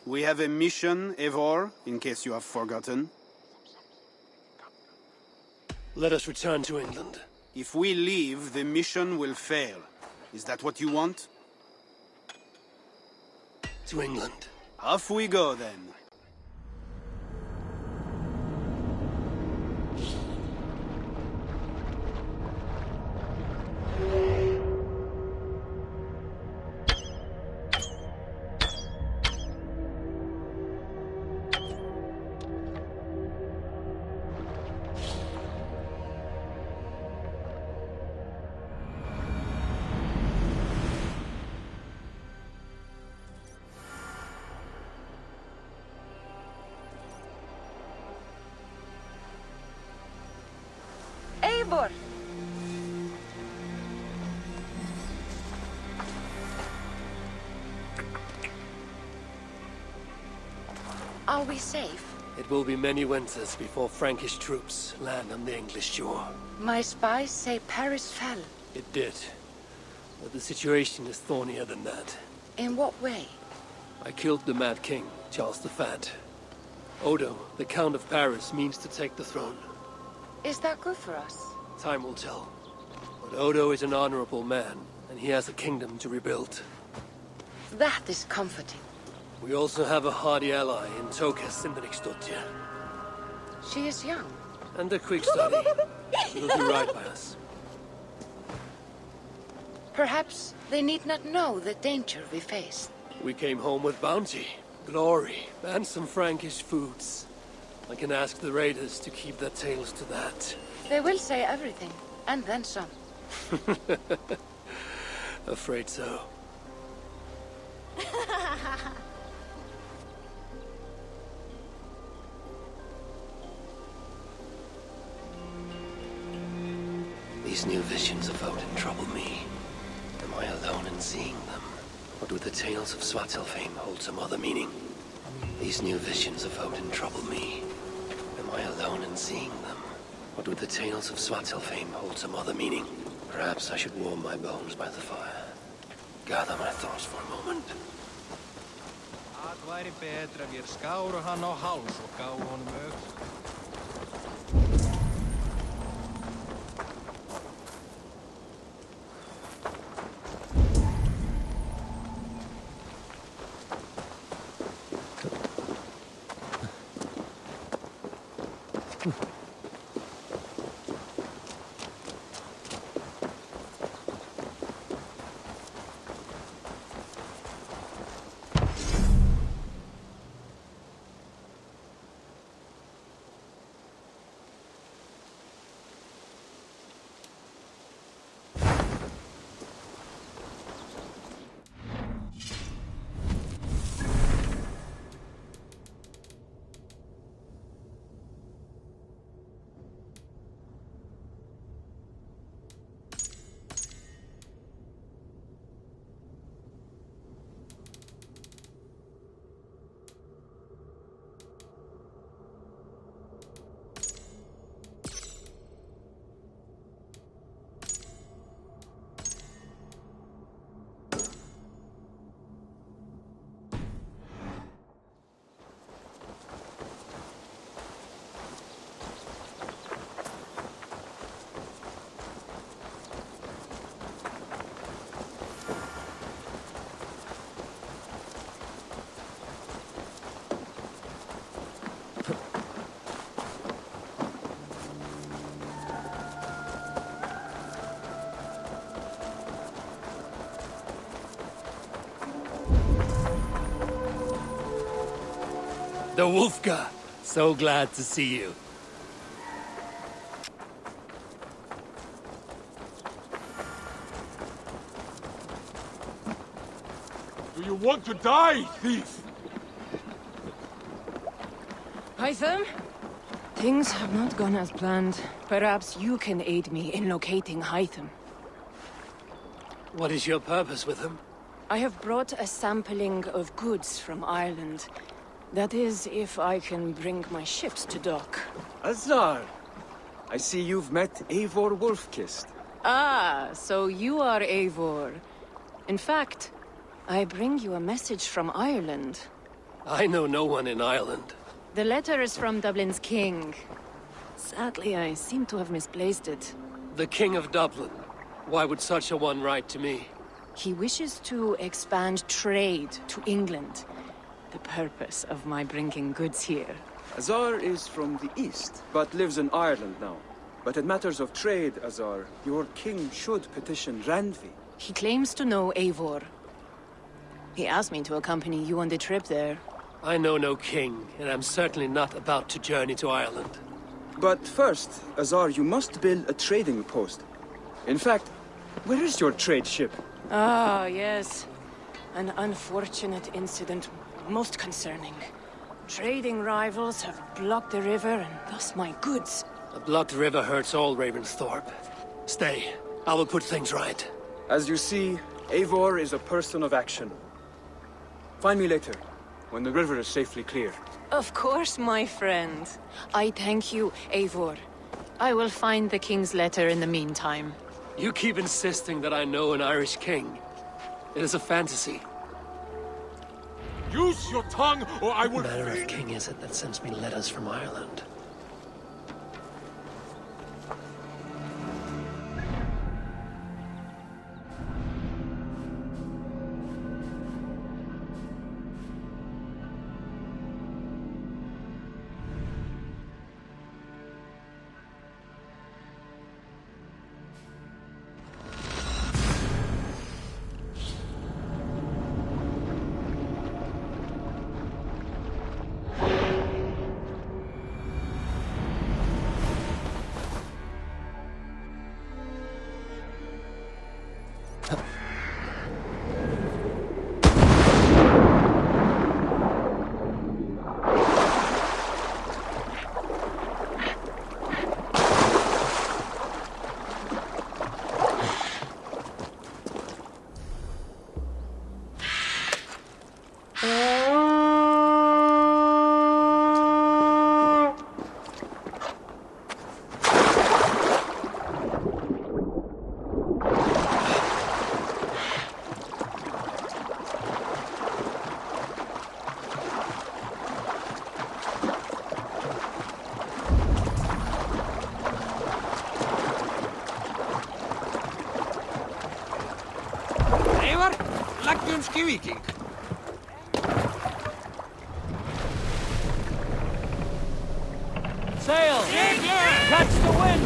We have a mission, Eivor, in case you have forgotten. Let us return to England. If we leave, the mission will fail. Is that what you want? To England. Off we go, then. Eivor! Are we safe? It will be many winters before Frankish troops land on the English shore. My spies say Paris fell. It did. But the situation is thornier than that. In what way? I killed the Mad King, Charles the Fat. Odo, the Count of Paris, means to take the throne. Is that good for us? Time will tell. But Odo is an honorable man, and he has a kingdom to rebuild. That is comforting. We also have a hardy ally in Tokas Sinderikstottir. She is young. And a quick study. She'll do right by us. Perhaps they need not know the danger we face. We came home with bounty, glory, and some Frankish foods. I can ask the raiders to keep their tails to that. They will say everything, and then some. Afraid so. These new visions of Odin trouble me. Am I alone in seeing them? Or do the tales of Svartalfheim hold some other meaning? These new visions of Odin trouble me. Am I alone in seeing them? Or do the tales of Svartalfheim hold some other meaning? Perhaps I should warm my bones by the fire. Gather my thoughts for a moment. Að væri betra ef ég skáru hann á háls og gáfu honum öxl. The Wolfka! So glad to see you. Do you want to die, thief? Hytham? Things have not gone as planned. Perhaps you can aid me in locating Hytham. What is your purpose with him? I have brought a sampling of goods from Ireland. That is, if I can bring my ships to dock. Azar! I see you've met Eivor Wolfkist. Ah, so you are Eivor. In fact, I bring you a message from Ireland. I know no one in Ireland. The letter is from Dublin's king. Sadly, I seem to have misplaced it. The King of Dublin. Why would such a one write to me? He wishes to expand trade to England. The purpose of my bringing goods here. Azar is from the east, but lives in Ireland now. But in matters of trade, Azar, your king should petition Randvi. He claims to know Eivor. He asked me to accompany you on the trip there. I know no king, and I'm certainly not about to journey to Ireland. But first, Azar, you must build a trading post. In fact, where is your trade ship? Ah, yes. An unfortunate incident, most concerning. Trading rivals have blocked the river and thus my goods. A blocked river hurts all Ravensthorpe. Stay. I will put things right. As you see, Eivor is a person of action. Find me later, when the river is safely clear. Of course, my friend. I thank you, Eivor. I will find the king's letter in the meantime. You keep insisting that I know an Irish king. It is a fantasy. Use your tongue, or I will... What manner of king is it that sends me letters from Ireland? Viking. Sail! Catch the wind!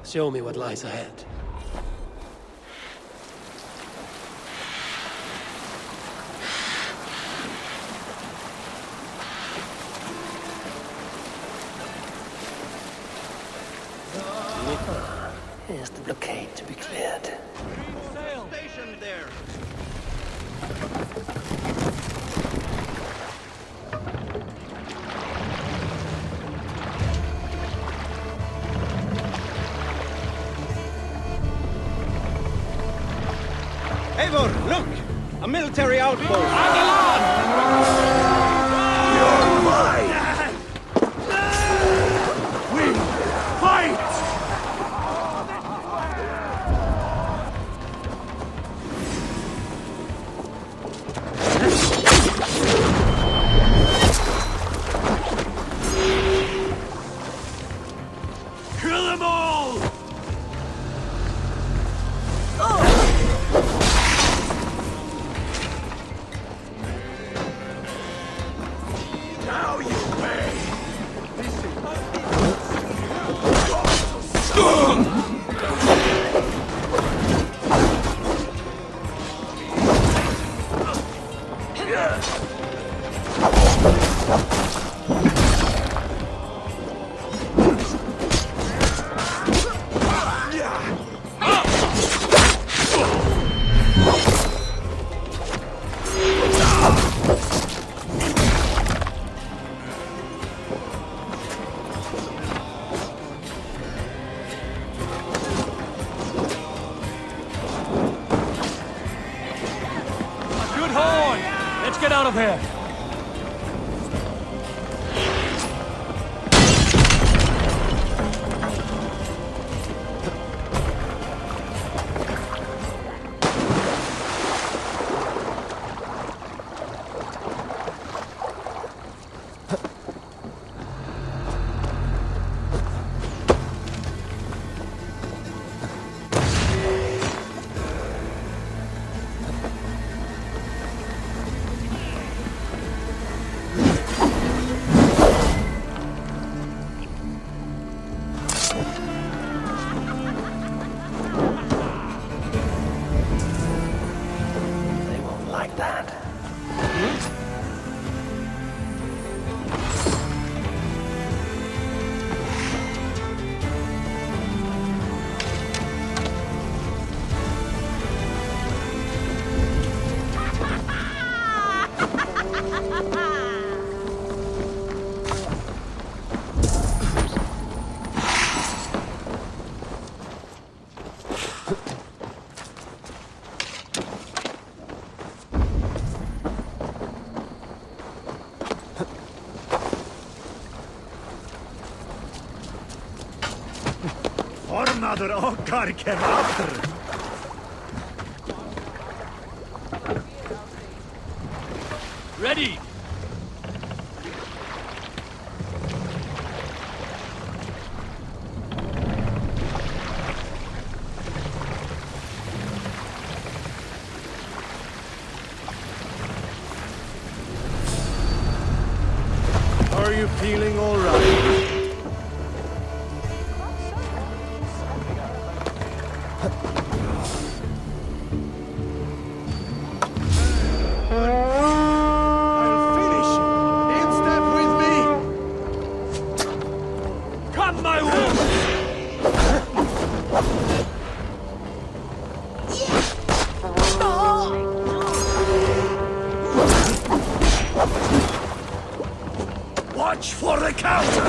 Show me what lies ahead. Here's the blockade to be cleared. Sail! Station there! Eivor, look! A military outpost! You're mine! We fight! Kill them all! Now you get out of here! They won't like that. Ornaður okkar kem aftur! Ready! Are you feeling all right? I'll finish you. In step with me. Come, my wolf! Watch for the counter!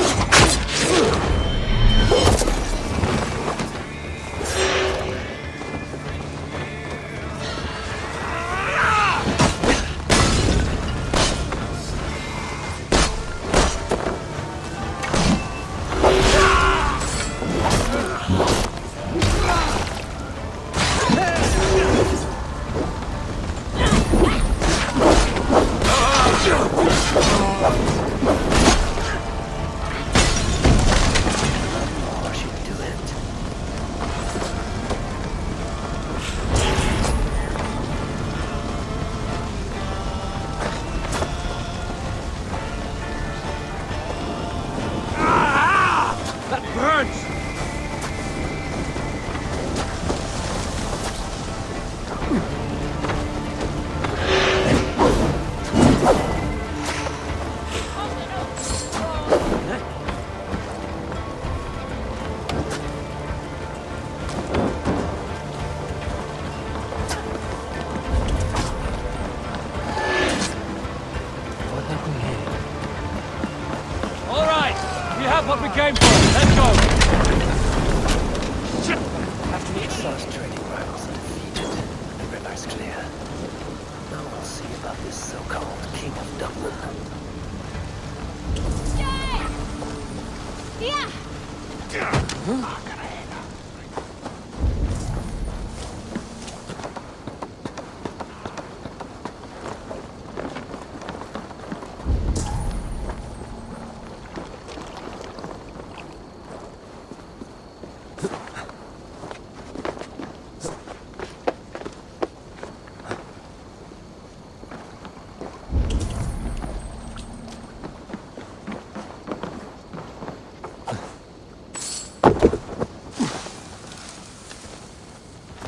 Or should do it. That burns! All right, we have what we came for. Let's go. After the exhaust trading rivals are defeated, the river's clear. Now we'll see about this so-called King of Dublin.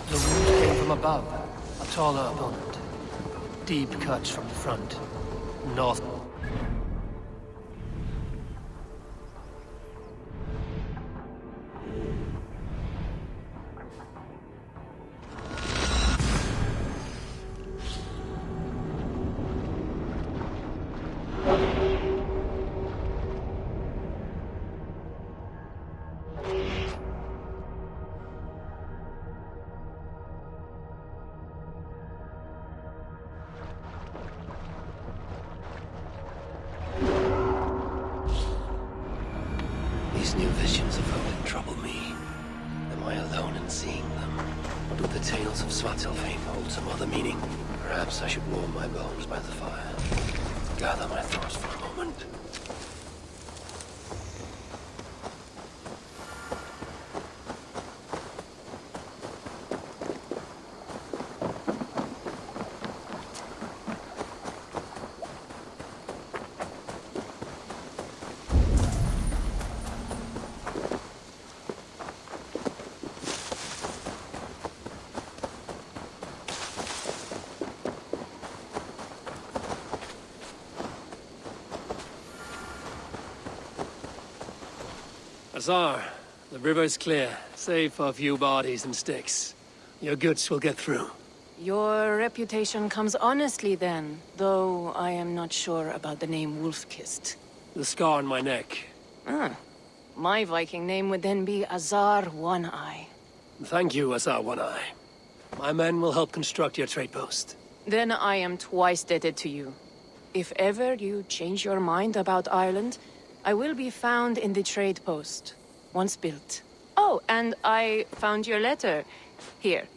The wound came from above, a taller opponent. Deep cuts from the front. North. What with the tales of Svartalfheim hold some other meaning? Perhaps I should warm my bones by the fire. Gather my thoughts for a moment. Azar, the river's clear, save for a few bodies and sticks. Your goods will get through. Your reputation comes honestly then, though I am not sure about the name Wolf-Kissed. The scar on my neck. Ah, my Viking name would then be Azar One-Eye. Thank you, Azar One-Eye. My men will help construct your trade post. Then I am twice indebted to you. If ever you change your mind about Ireland, I will be found in the trade post, once built. Oh, and I found your letter. Here.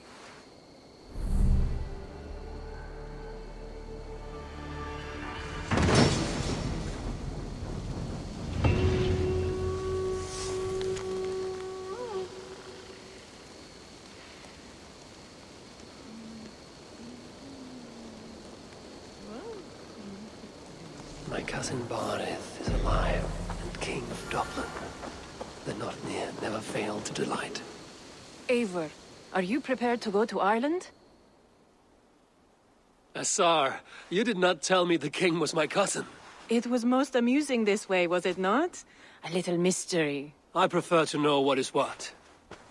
My cousin Barith is alive and king of Dublin. The not near never failed to delight. Eivor, are you prepared to go to Ireland? Azar, you did not tell me the king was my cousin. It was most amusing this way, was it not? A little mystery. I prefer to know what is what.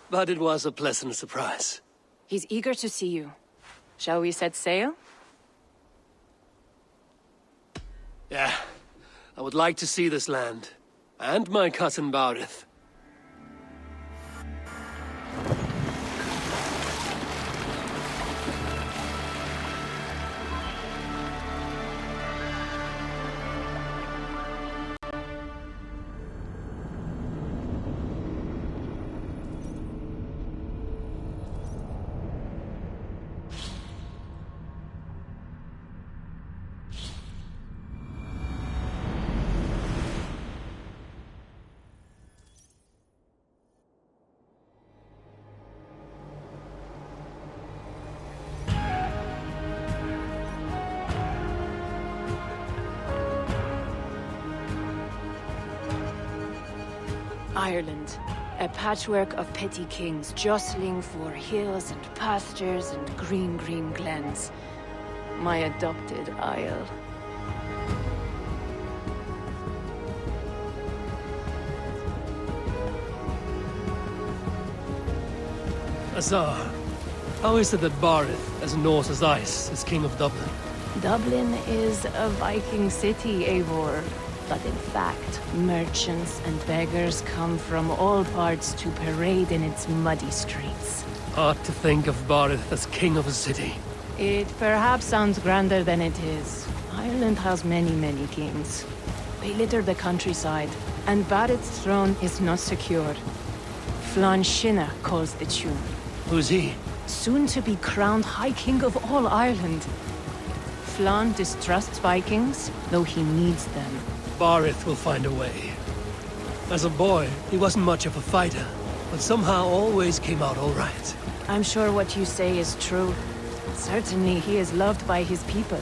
But it was a pleasant surprise. He's eager to see you. Shall we set sail? Yeah, I would like to see this land. And my cousin Barith. Ireland. A patchwork of petty kings jostling for hills and pastures and green glens. My adopted isle. Azar, how is it that Barith, as Norse as ice, is king of Dublin? Dublin is a Viking city, Eivor. But in fact, merchants and beggars come from all parts to parade in its muddy streets. Hard to think of Barith as king of a city. It perhaps sounds grander than it is. Ireland has many kings. They litter the countryside, and Barith's throne is not secure. Flann Sinna calls the tune. Who's he? Soon to be crowned High King of all Ireland. Flann distrusts Vikings, though he needs them. Barith will find a way. As a boy, he wasn't much of a fighter, but somehow always came out all right. I'm sure what you say is true. Certainly he is loved by his people.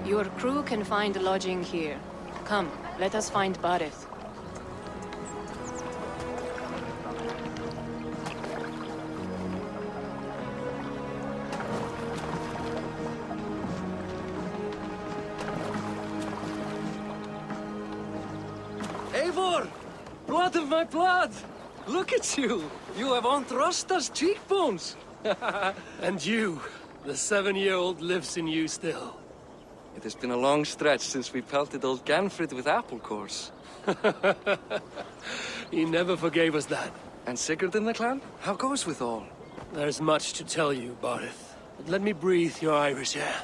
Your crew can find lodging here. Come, let us find Barith. Eivor! Blood of my blood! Look at you! You have Aunt Rosta's cheekbones! And you, the 7-year-old lives in you still. It has been a long stretch since we pelted old Ganfrid with apple cores. He never forgave us that. And Sigurd in the clan? How goes with all? There's much to tell you, Barith. But let me breathe your Irish air.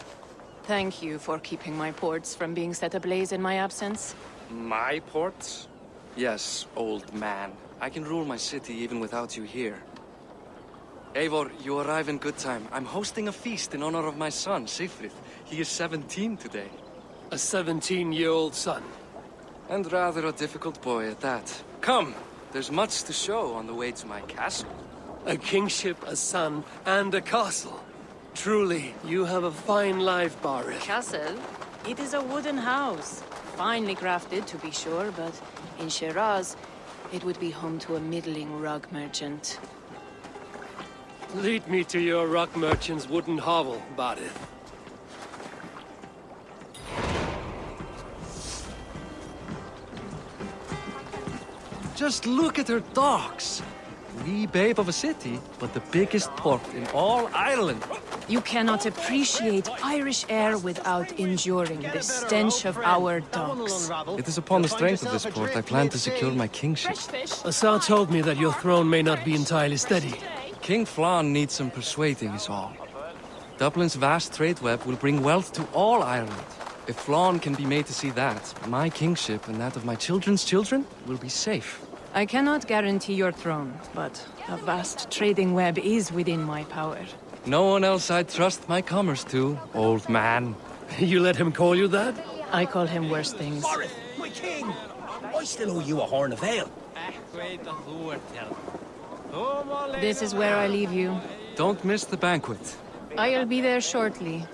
Thank you for keeping my ports from being set ablaze in my absence. My ports? Yes, old man. I can rule my city even without you here. Eivor, you arrive in good time. I'm hosting a feast in honor of my son, Sigfrid. He is 17 today. A 17-year-old son. And rather a difficult boy at that. Come, there's much to show on the way to my castle. A kingship, a son, and a castle. Truly, you have a fine life, Barith. Castle? It is a wooden house. Finely crafted, to be sure, but in Shiraz, it would be home to a middling rug merchant. Lead me to your rock merchant's wooden hovel, Barith. Just look at her docks. Wee babe of a city, but the biggest port in all Ireland. You cannot appreciate Irish air without enduring the stench of our docks. It is upon the strength of this port I plan to secure my kingship. Assar told me that your throne may not be entirely steady. King Flann needs some persuading is all. Dublin's vast trade web will bring wealth to all Ireland. If Flann can be made to see that, my kingship and that of my children's children will be safe. I cannot guarantee your throne, but a vast trading web is within my power. No one else I'd trust my commerce to, old man. You let him call you that? I call him worse things. Barith, my king! I still owe you a horn of ale. This is where I leave you. Don't miss the banquet. I'll be there shortly.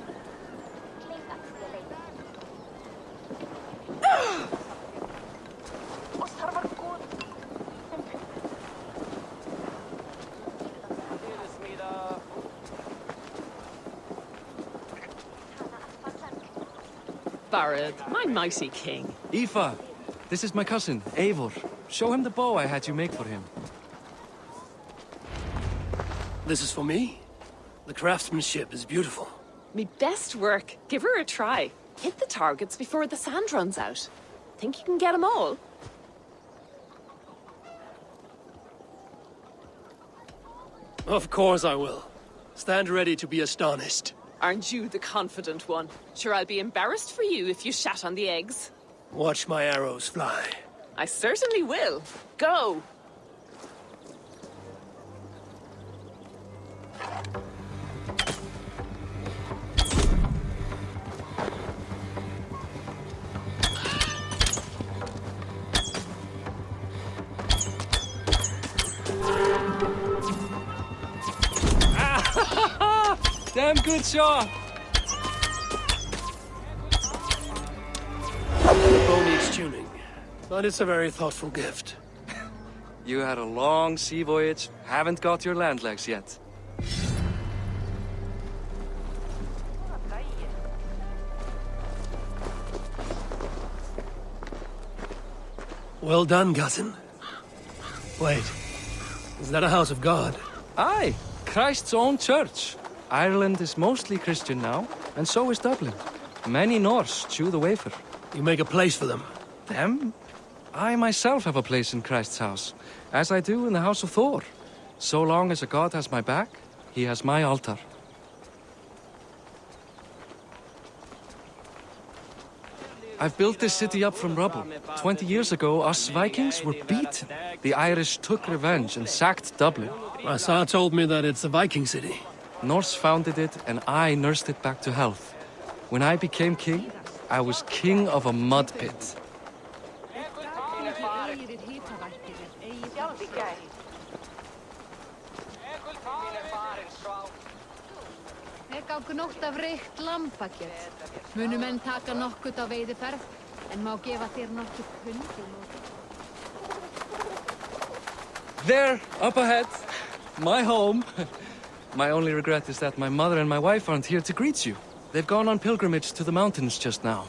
Barith, my mighty king. Aoife, this is my cousin, Eivor. Show him the bow I had you make for him. This is for me? The craftsmanship is beautiful. Me best work. Give her a try. Hit the targets before the sand runs out. Think you can get them all? Of course I will. Stand ready to be astonished. Aren't you the confident one? Sure, I'll be embarrassed for you if you shat on the eggs. Watch my arrows fly. I certainly will. Go! Damn good shot! The bow needs tuning, but it's a very thoughtful gift. You had a long sea voyage, haven't got your land legs yet. Well done, cousin. Wait, is that a house of God? Aye, Christ's own church. Ireland is mostly Christian now, and so is Dublin. Many Norse chew the wafer. You make a place for them. Them? I myself have a place in Christ's house, as I do in the house of Thor. So long as a god has my back, he has my altar. I've built this city up from rubble. 20 years ago, us Vikings were beaten. The Irish took revenge and sacked Dublin. Assar told me that it's a Viking city. Norse founded it, and I nursed it back to health. When I became king, I was king of a mud pit. Nótt af reykt lambakjöt. Munu menn taka nokkurt á veiðiferð, en má gefa þér nokkurt pund í móti. There, up ahead, my home. My only regret is that my mother and my wife aren't here to greet you. They've gone on pilgrimage to the mountains just now.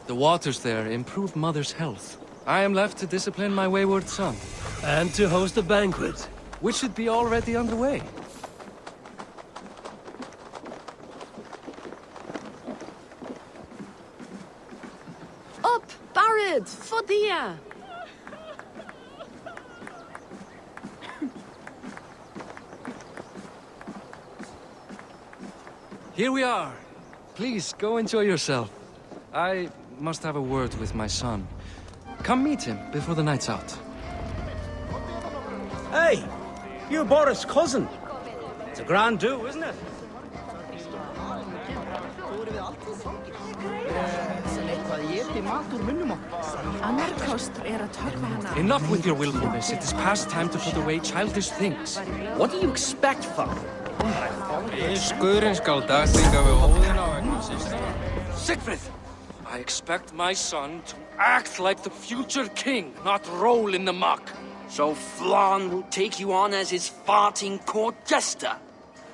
The waters there improve mother's health. I am left to discipline my wayward son. And to host a banquet. Which should be already underway. Up, Barad, Fodia! Here we are. Please, go enjoy yourself. I must have a word with my son. Come meet him before the night's out. Hey! You're Boris' cousin. It's a grand do, isn't it? Enough with your willfulness. It is past time to put away childish things. What do you expect, father? Siegfried! I expect my son to act like the future king, not roll in the muck. So Flann will take you on as his farting court jester?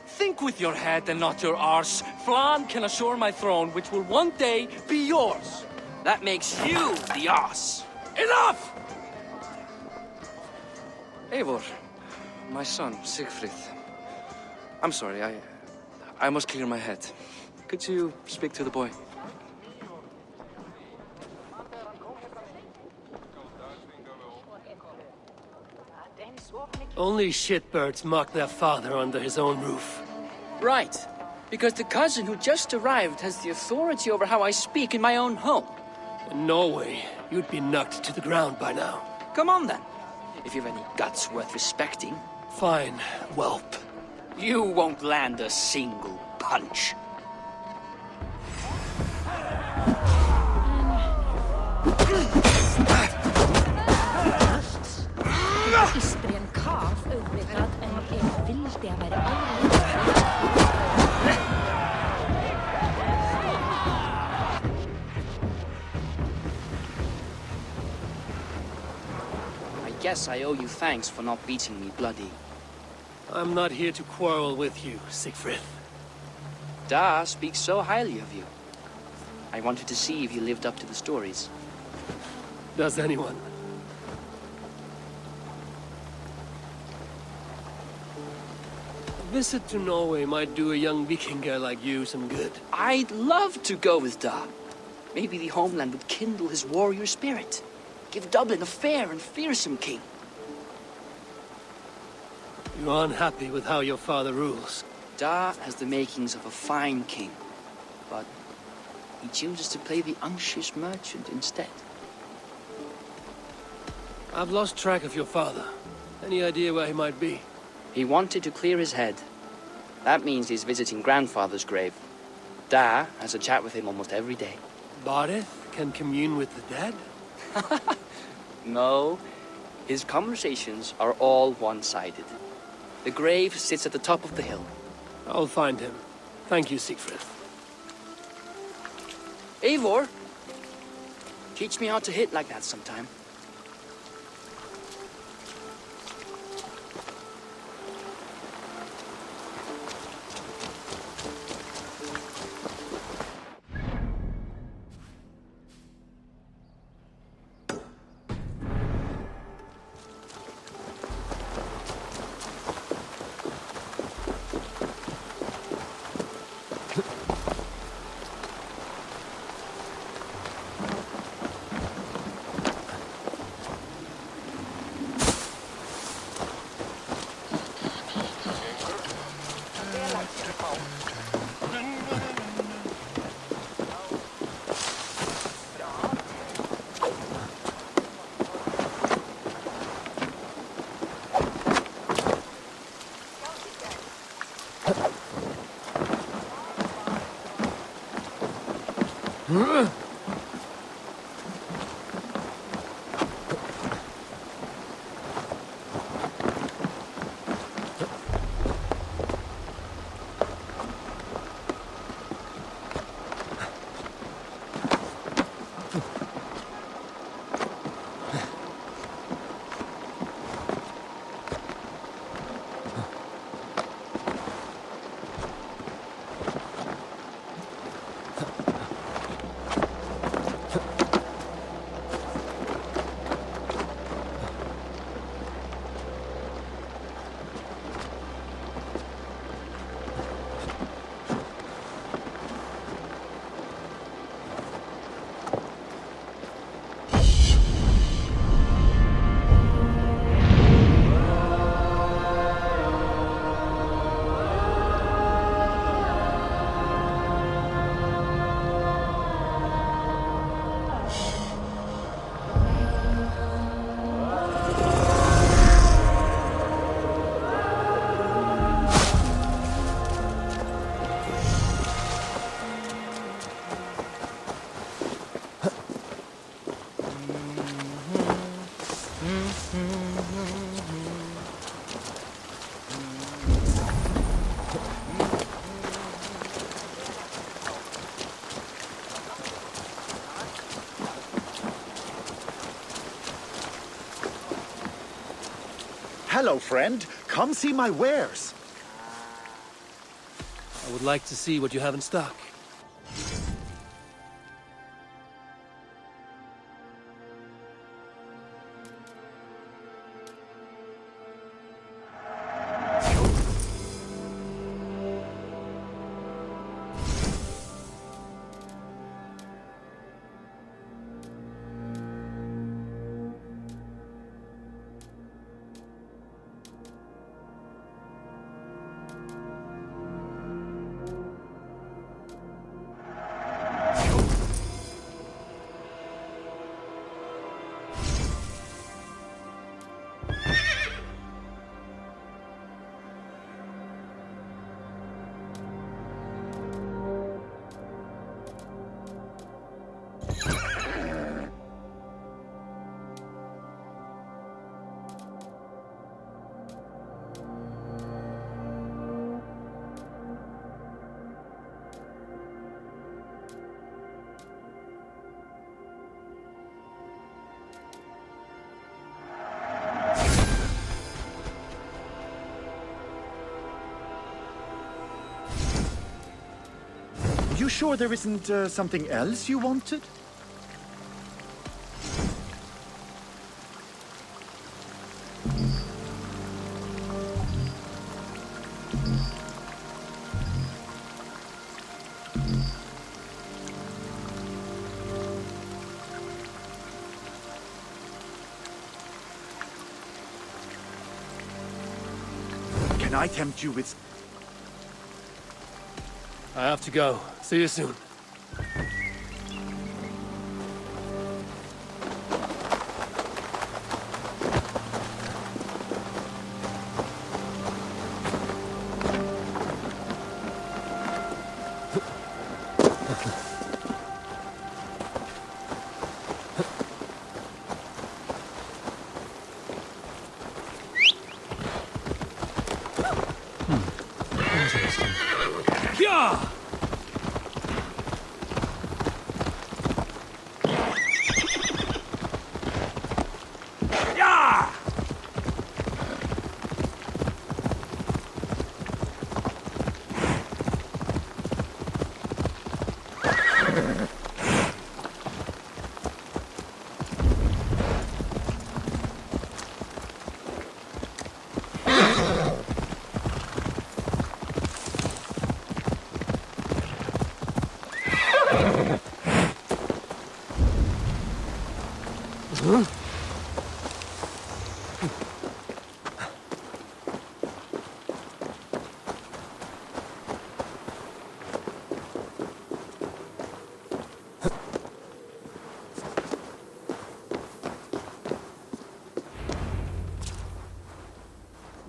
Think with your head and not your arse. Flann can assure my throne, which will one day be yours. That makes you the arse. Enough! Eivor, my son, Siegfried. I'm sorry, I must clear my head. Could you speak to the boy? Only shitbirds mock their father under his own roof. Right. Because the cousin who just arrived has the authority over how I speak in my own home. In Norway, you'd be knocked to the ground by now. Come on then. If you've any guts worth respecting. Fine, whelp. You won't land a single punch. I guess I owe you thanks for not beating me bloody. I'm not here to quarrel with you, Siegfried. Da speaks so highly of you. I wanted to see if you lived up to the stories. Does anyone? A visit to Norway might do a young Vikinger like you some good. I'd love to go with Da. Maybe the homeland would kindle his warrior spirit. Give Dublin a fair and fearsome king. You're unhappy with how your father rules. Da has the makings of a fine king, but he chooses to play the unctuous merchant instead. I've lost track of your father. Any idea where he might be? He wanted to clear his head. That means he's visiting grandfather's grave. Da has a chat with him almost every day. Barith can commune with the dead? No, his conversations are all one-sided. The grave sits at the top of the hill. I'll find him. Thank you, Siegfried. Eivor, teach me how to hit like that sometime. hello, friend. Come see my wares. I would like to see what you have in stock. You sure there isn't something else you wanted? Can I tempt you with... I have to go. See you soon. Interesting. Yeah!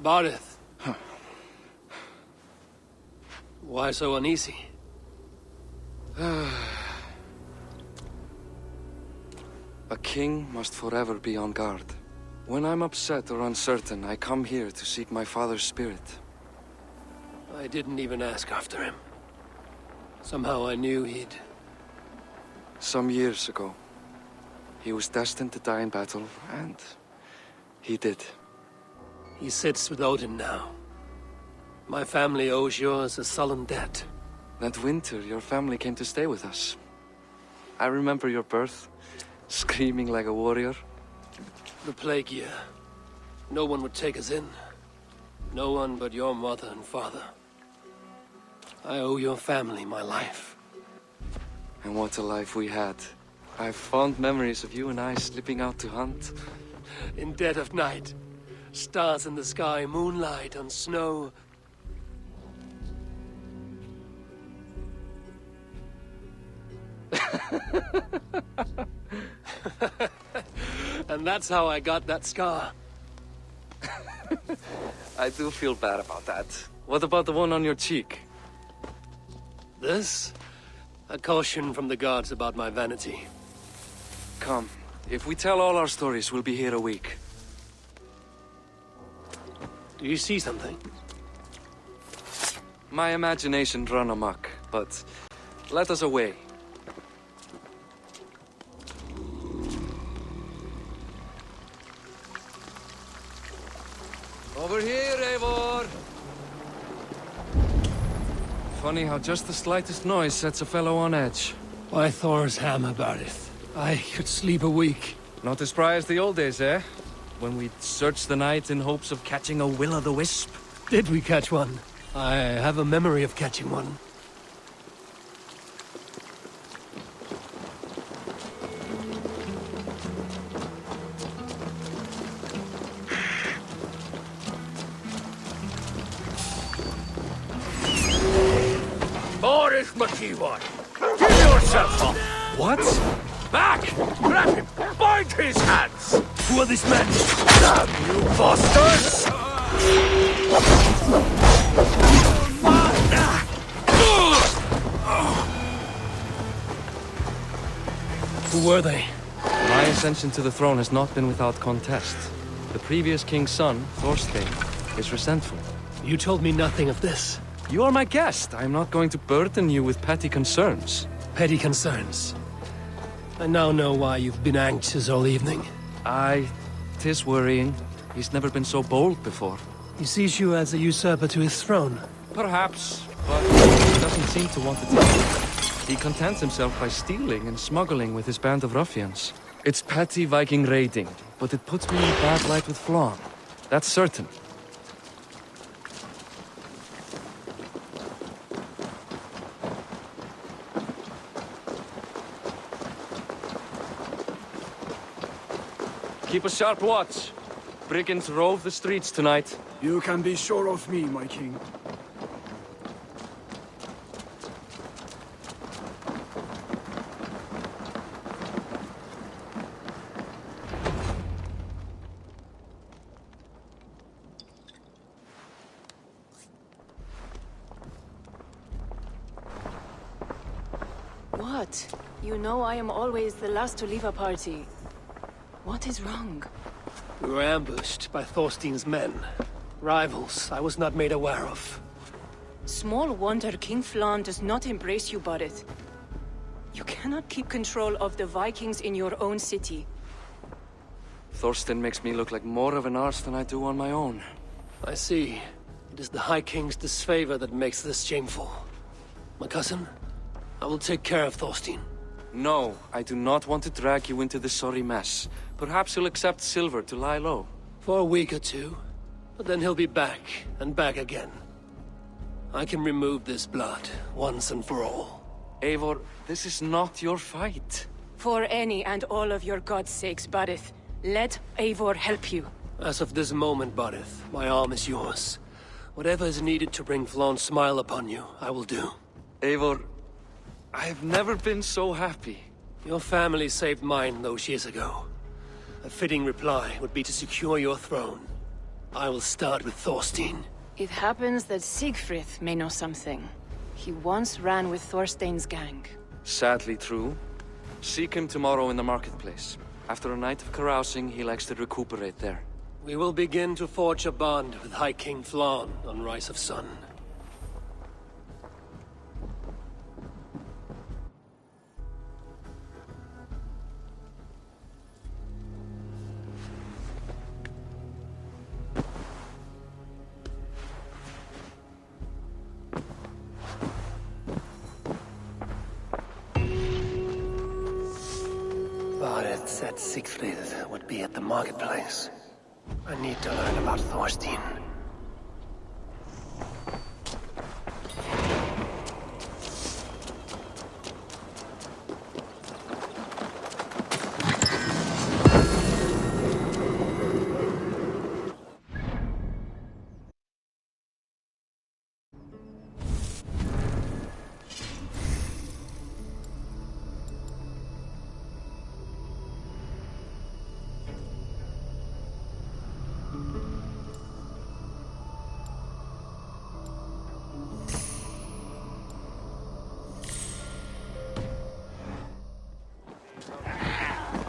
Bardith. Why so uneasy? A king must forever be on guard. When I'm upset or uncertain, I come here to seek my father's spirit. I didn't even ask after him. Somehow I knew he'd... Some years ago, he was destined to die in battle, and he did. He sits with Odin now. My family owes yours a sullen debt. That winter, your family came to stay with us. I remember your birth, screaming like a warrior. The plague year. No one would take us in. No one but your mother and father. I owe your family my life. And what a life we had. I have fond memories of you and I slipping out to hunt. In dead of night. Stars in the sky, moonlight on snow. And that's how I got that scar. I do feel bad about that. What about the one on your cheek? This? A caution from the gods about my vanity. Come, if we tell all our stories, we'll be here a week. Do you see something? My imagination run amok, but let us away. Over here, Eivor! Funny how just the slightest noise sets a fellow on edge. By Thor's hammer, Barith. I could sleep a week. Not as spry as the old days, eh? When we'd search the night in hopes of catching a will-o'-the-wisp. Did we catch one? I have a memory of catching one. Boris McEwan, give yourself up! What? Back! Grab him! Bind his hands! Who are these men? Damn you bastards! Who were they? My ascension to the throne has not been without contest. The previous king's son, Thorstein, is resentful. You told me nothing of this. You are my guest. I am not going to burden you with petty concerns. Petty concerns. I now know why you've been anxious all evening. Aye, 'tis worrying. He's never been so bold before. He sees you as a usurper to his throne. Perhaps, but he doesn't seem to want to tell me. He contents himself by stealing and smuggling with his band of ruffians. It's petty Viking raiding, but it puts me in a bad light with Flann. That's certain. Keep a sharp watch. Brigands rove the streets tonight. You can be sure of me, my king. What? You know I am always the last to leave a party. What is wrong? We were ambushed by Thorstein's men. Rivals I was not made aware of. Small wonder King Flann does not embrace you, Barith. You cannot keep control of the Vikings in your own city. Thorstein makes me look like more of an arse than I do on my own. I see. It is the High King's disfavor that makes this shameful. My cousin, I will take care of Thorstein. No, I do not want to drag you into this sorry mess. Perhaps he'll accept silver to lie low. For a week or two. But then he'll be back, and back again. I can remove this blood, once and for all. Eivor, this is not your fight. For any and all of your gods' sakes, Barith, let Eivor help you. As of this moment, Barith, my arm is yours. Whatever is needed to bring Flann's smile upon you, I will do. Eivor, I've never been so happy. Your family saved mine those years ago. A fitting reply would be to secure your throne. I will start with Thorstein. It happens that Siegfried may know something. He once ran with Thorstein's gang. Sadly true. Seek him tomorrow in the marketplace. After a night of carousing, he likes to recuperate there. We will begin to forge a bond with High King Flann on Rise of Sun. Barith said Siegfried would be at the marketplace. I need to learn about Thorstein.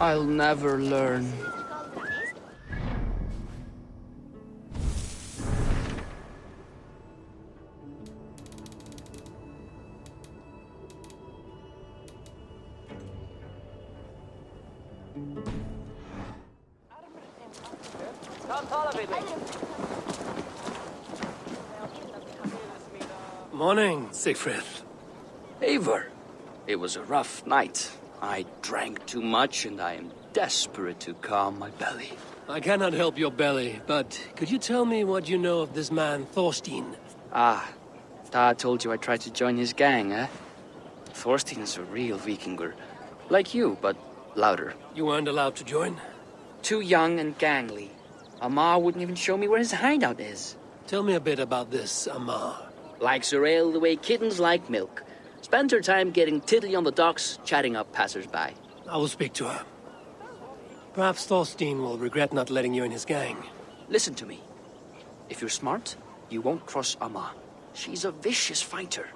I'll never learn. Morning, Siegfried. Eivor, it was a rough night. I drank too much and I am desperate to calm my belly. I cannot help your belly, but could you tell me what you know of this man, Thorstein? Ah, Dad told you I tried to join his gang, eh? Thorstein is a real Vikinger. Like you, but louder. You weren't allowed to join? Too young and gangly. Amar wouldn't even show me where his hideout is. Tell me a bit about this Amar. Likes her ale the way kittens like milk. Spends her time getting tiddly on the docks, chatting up passers-by. I will speak to her. Perhaps Thorstein will regret not letting you in his gang. Listen to me. If you're smart, you won't cross Amma. She's a vicious fighter.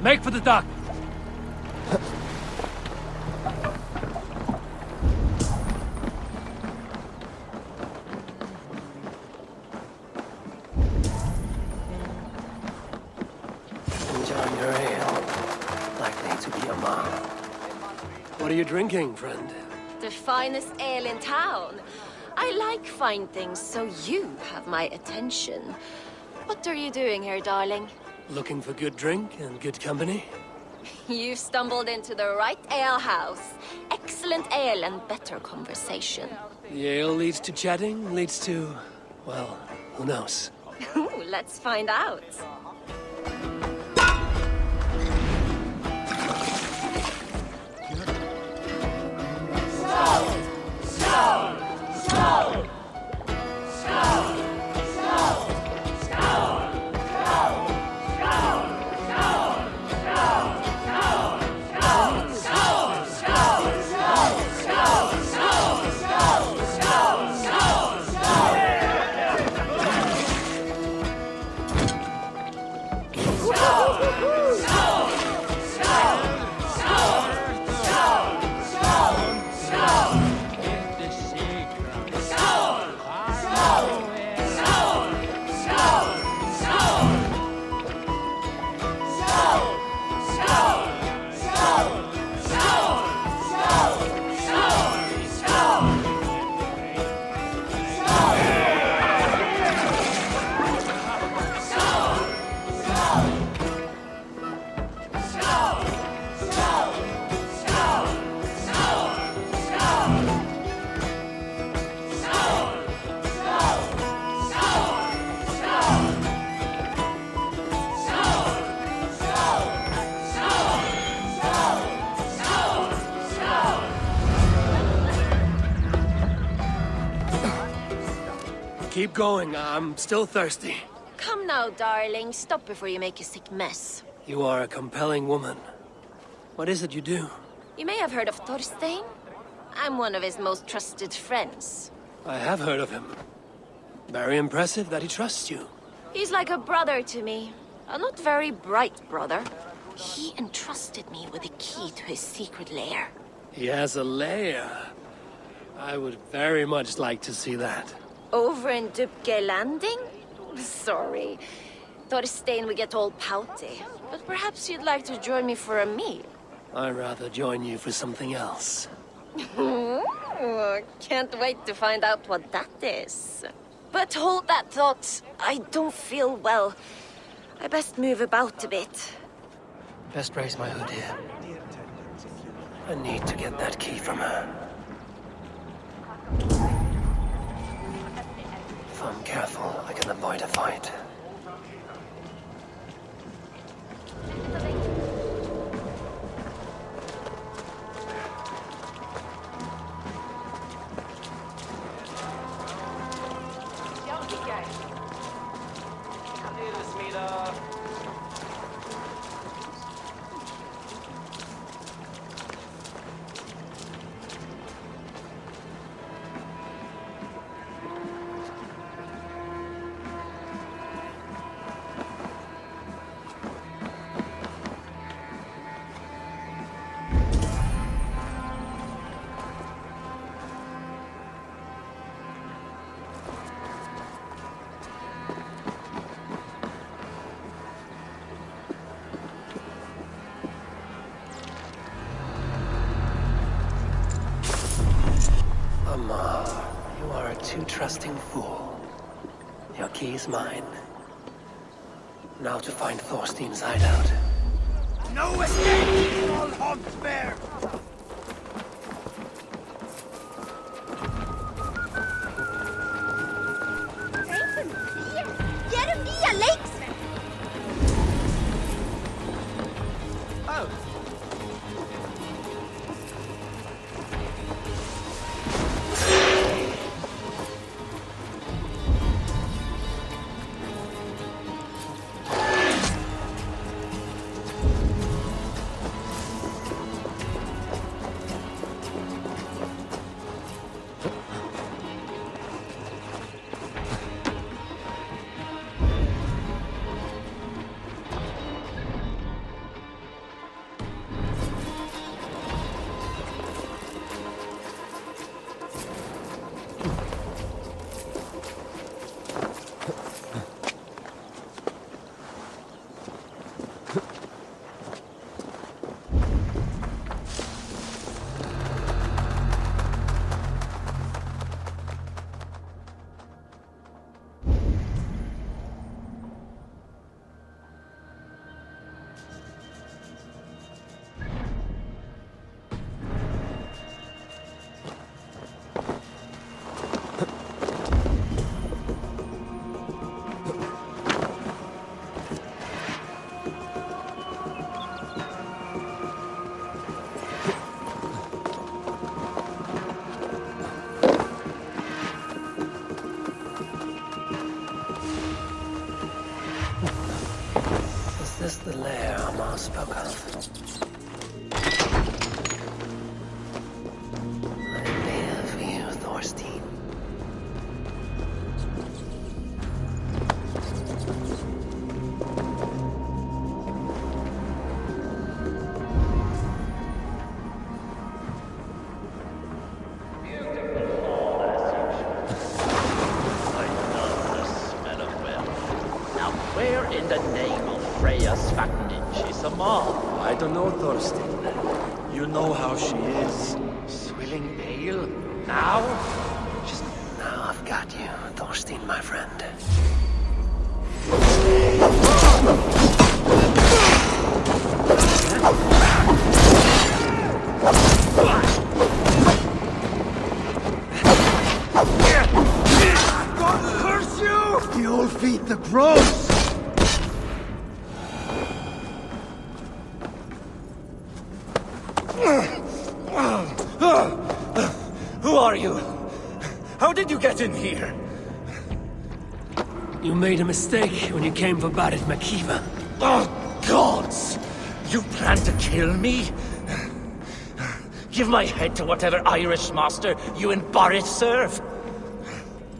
Make for the dock! Enjoying your ale. Likely to be Amar. What are you drinking, friend? The finest ale in town. I like fine things, so you have my attention. What are you doing here, darling? Looking for good drink and good company? You've stumbled into the right ale house. Excellent ale and better conversation. The ale leads to chatting, leads to... well, who knows? Ooh, let's find out. Keep going, I'm still thirsty. Come now, darling. Stop before you make a sick mess. You are a compelling woman. What is it you do? You may have heard of Thorstein. I'm one of his most trusted friends. I have heard of him. Very impressive that he trusts you. He's like a brother to me. A not very bright brother. He entrusted me with the key to his secret lair. He has a lair. I would very much like to see that. Over in Dubke Landing? Sorry. Thorstein would get all pouty. But perhaps you'd like to join me for a meal. I'd rather join you for something else. Can't wait to find out what that is. But hold that thought. I don't feel well. I best move about a bit. Best raise my hood here. I need to get that key from her. If I'm careful, I can avoid a fight. too trusting fool. Your key is mine. Now to find Thorstein's hideout. No escape! All hogs bear! Is this the lair Amar spoke of? I'm here for you, Thorstein. Where in the name of Freya's Svartninch is Amal? I don't know, Thorstein. You know how she is. Swilling ale? Now? Just now I've got you, Thorstein, my friend. God curse you! You'll feed the crows! Who are you? How did you get in here? You made a mistake when you came for Barit Makiva. Oh, gods! You plan to kill me? Give my head to whatever Irish master you and Barrett serve.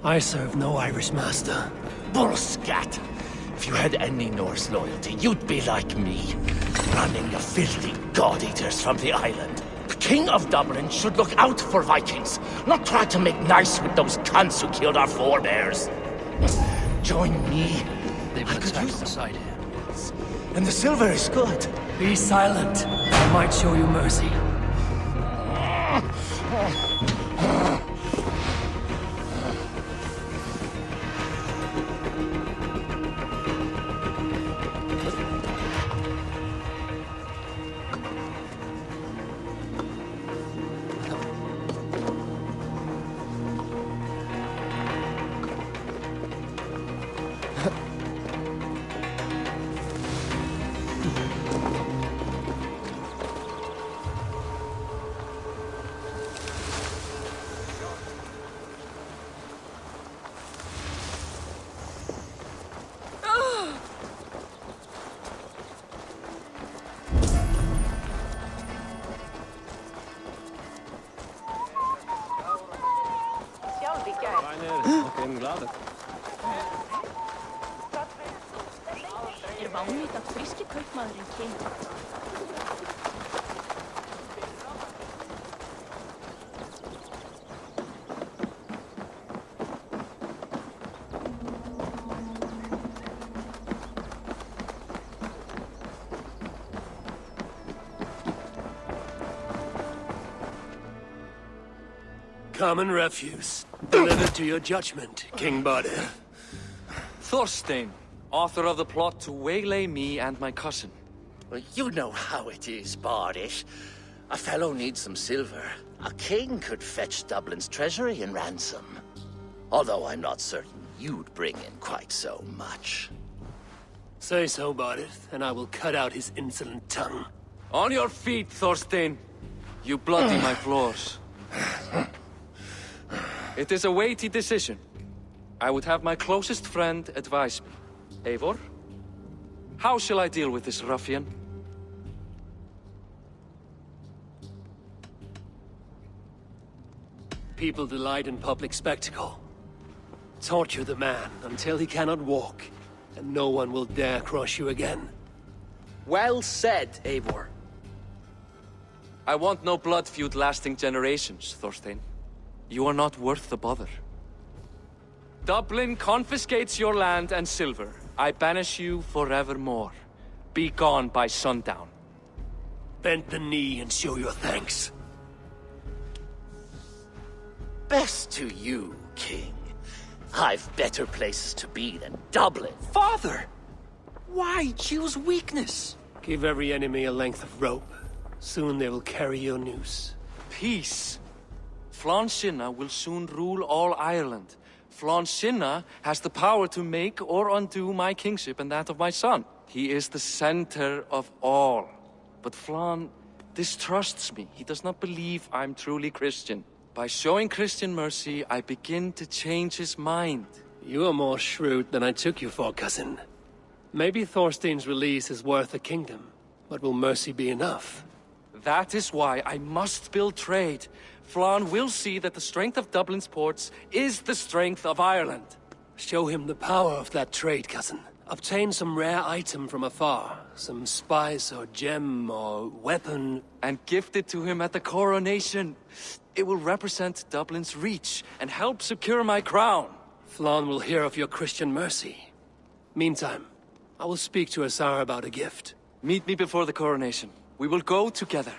I serve no Irish master. Bullscat! If you had any Norse loyalty, you'd be like me, running the filthy god-eaters from the island. The King of Dublin should look out for Vikings, not try to make nice with those cunts who killed our forebears. Join me. They've attacked the side here. And the silver is good. Be silent. I might show you mercy. Vanligt att friske kaupmannen kemur. Common refuse. Delivered to your judgment, King Bardir. Thorstein, author of the plot to waylay me and my cousin. Well, you know how it is, Bardish. A fellow needs some silver. A king could fetch Dublin's treasury in ransom. Although I'm not certain you'd bring in quite so much. Say so, Bardir, and I will cut out his insolent tongue. On your feet, Thorstein! You bloody my floors. It is a weighty decision. I would have my closest friend advise me. Eivor, how shall I deal with this ruffian? People delight in public spectacle. Torture the man until he cannot walk, and no one will dare cross you again. Well said, Eivor. I want no blood feud lasting generations, Thorstein. You are not worth the bother. Dublin confiscates your land and silver. I banish you forevermore. Be gone by sundown. Bend the knee and show your thanks. Best to you, King. I've better places to be than Dublin. Father! Why choose weakness? Give every enemy a length of rope. Soon they will carry your noose. Peace. Flann Sinna will soon rule all Ireland. Flann Sinna has the power to make or undo my kingship and that of my son. He is the center of all. But Flann distrusts me. He does not believe I'm truly Christian. By showing Christian mercy, I begin to change his mind. You are more shrewd than I took you for, cousin. Maybe Thorstein's release is worth a kingdom, but will mercy be enough? That is why I must build trade. Flann will see that the strength of Dublin's ports is the strength of Ireland. Show him the power of that trade, cousin. Obtain some rare item from afar. Some spice or gem or weapon. And gift it to him at the coronation. It will represent Dublin's reach and help secure my crown. Flann will hear of your Christian mercy. Meantime, I will speak to Asar about a gift. Meet me before the coronation. We will go together.